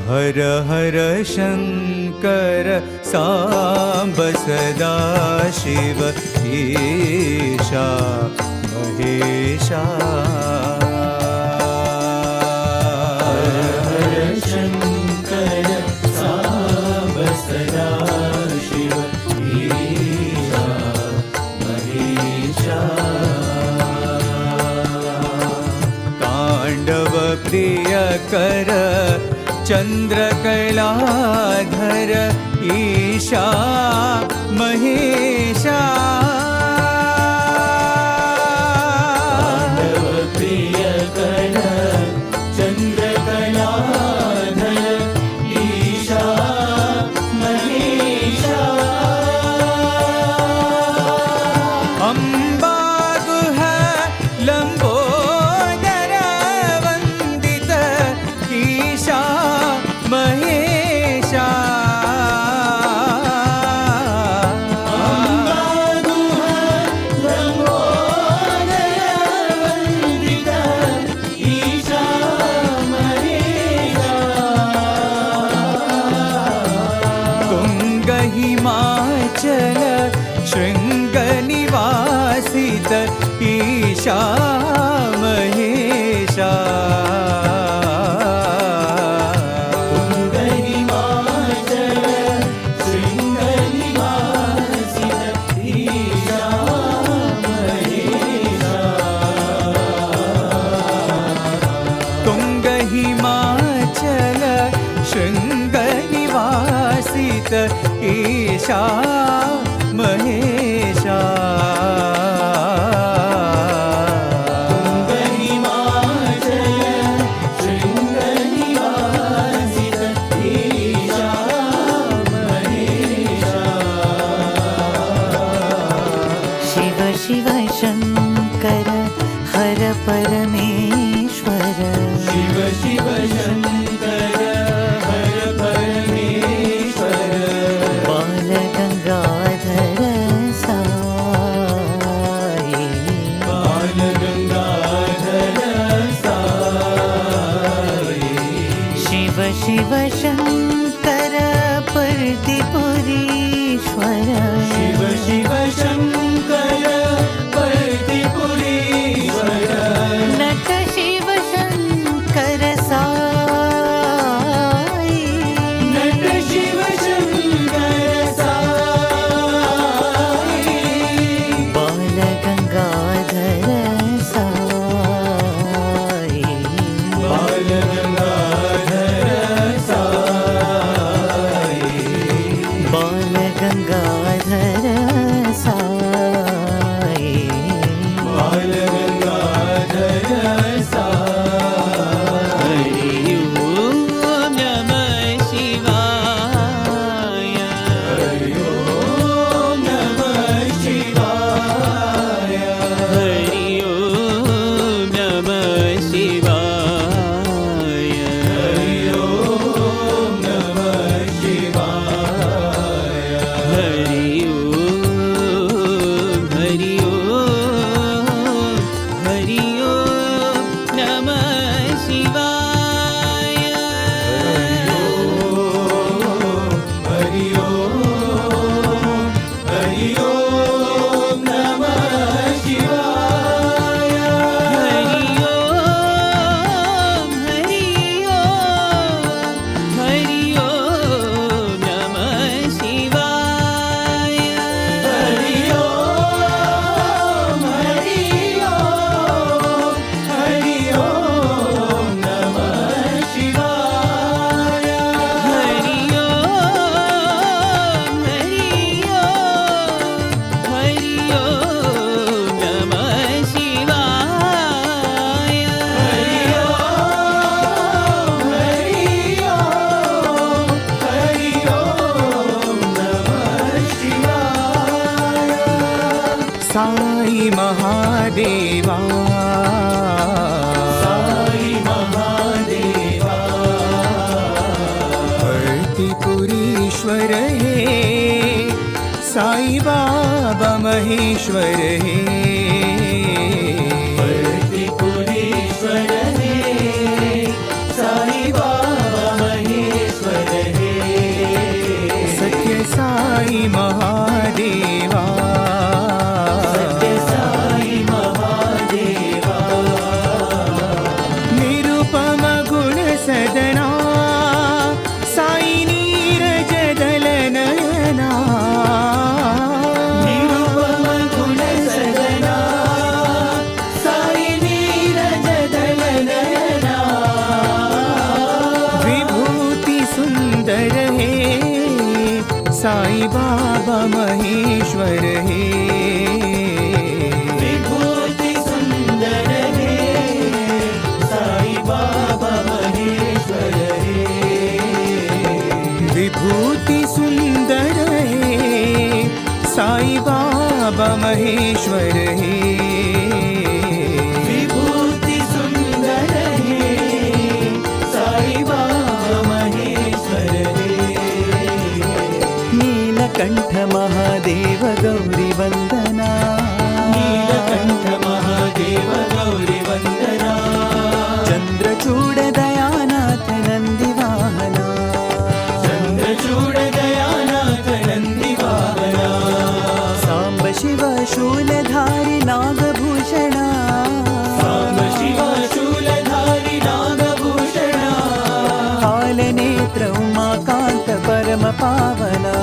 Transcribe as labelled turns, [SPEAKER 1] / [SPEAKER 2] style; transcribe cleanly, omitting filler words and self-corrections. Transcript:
[SPEAKER 1] हर हर शंकर सांब सदा शिव ईशा महेशा। हर हर शंकर सांब सदा शिव ईशा महेशा। तांडव प्रियकर चंद्रकलाधर ईशा महेशा। तांडव प्रियकर चंद्रकलाधर ईशा महेशा। अम्बागुह लंबोदर वंदित ईशा महेशा। अम्बागुह लंबोदर वंदित ईशा महेशा। तुंग हिमाचल शृंग निवासित ईशा महेशा। हिमाचल शृंग निवासित ईशा महेशा। हिमाचल शृंग निवासित ईशा महेशा।
[SPEAKER 2] शिव शिव शंकर हर परमेश्वर।
[SPEAKER 1] शिव शिव शंकर हर परमेश्वर।
[SPEAKER 2] बाल गंगाधर साई।
[SPEAKER 1] बाल गंगाधर साई।
[SPEAKER 2] शिव शिव शंकर परदिपुरीश्वर।
[SPEAKER 1] शिव शिव शंकर परदिपुरीश्वर।
[SPEAKER 2] नट शिव शंकर साई।
[SPEAKER 1] नट शिव शंकर साई।
[SPEAKER 2] बाल गंगाधर साई।
[SPEAKER 1] बाल गंगाधर साई।
[SPEAKER 2] बाल गंगाधर साई।
[SPEAKER 1] बाल गंगाधर साई।
[SPEAKER 2] हरि ओम नमः शिवाय।
[SPEAKER 1] हरि ओम नमः शिवाय।
[SPEAKER 2] हरि ओम नमः शिवाय।
[SPEAKER 1] हरि ओम नमः शिवाय।
[SPEAKER 2] हरि ओम हरि ओम हरि ओम नमः शिवाय।
[SPEAKER 1] हरि ओम हरि ओम नमः शिवाय।
[SPEAKER 2] हरि ओम हरि ओम हरि ओम नमः शिवाय।
[SPEAKER 1] हरि ओम हरि ओम हरि ओम नमः शिवाय।
[SPEAKER 2] हरि ओम हरि ओम हरि ओम नमः शिवाय।
[SPEAKER 1] हरि ओम हरि ओम नमः शिवाय। साई महादेवा। साई महादेवा। परदिपुरीश्वर हे साई बाबा महेश्वर हे। परदिपुरीश्वर हे साई बाबा महेश्वर। साई बाबा महेश्वर हे
[SPEAKER 2] विभूति सुंदर हे साई बाबा महेश्वर हे
[SPEAKER 1] विभूति सुंदर हे साई बाबा महेश्वर हे
[SPEAKER 2] विभूति सुंदर हे साई बाबा महेश्वर हे
[SPEAKER 3] नीलकंठ महादेव गौरी वंदना
[SPEAKER 2] नीलकंठ महादेव गौरी वंदना
[SPEAKER 3] चंद्रचूड दयानाथ नंदी वाहना
[SPEAKER 2] चंद्रचूड दयानाथ नंदी वाहना
[SPEAKER 3] सांब शिव शूलधारी नागभूषणा
[SPEAKER 2] सांब शिव शूलधारी नागभूषणा
[SPEAKER 3] कालनेत्र उमाकांत परम पावना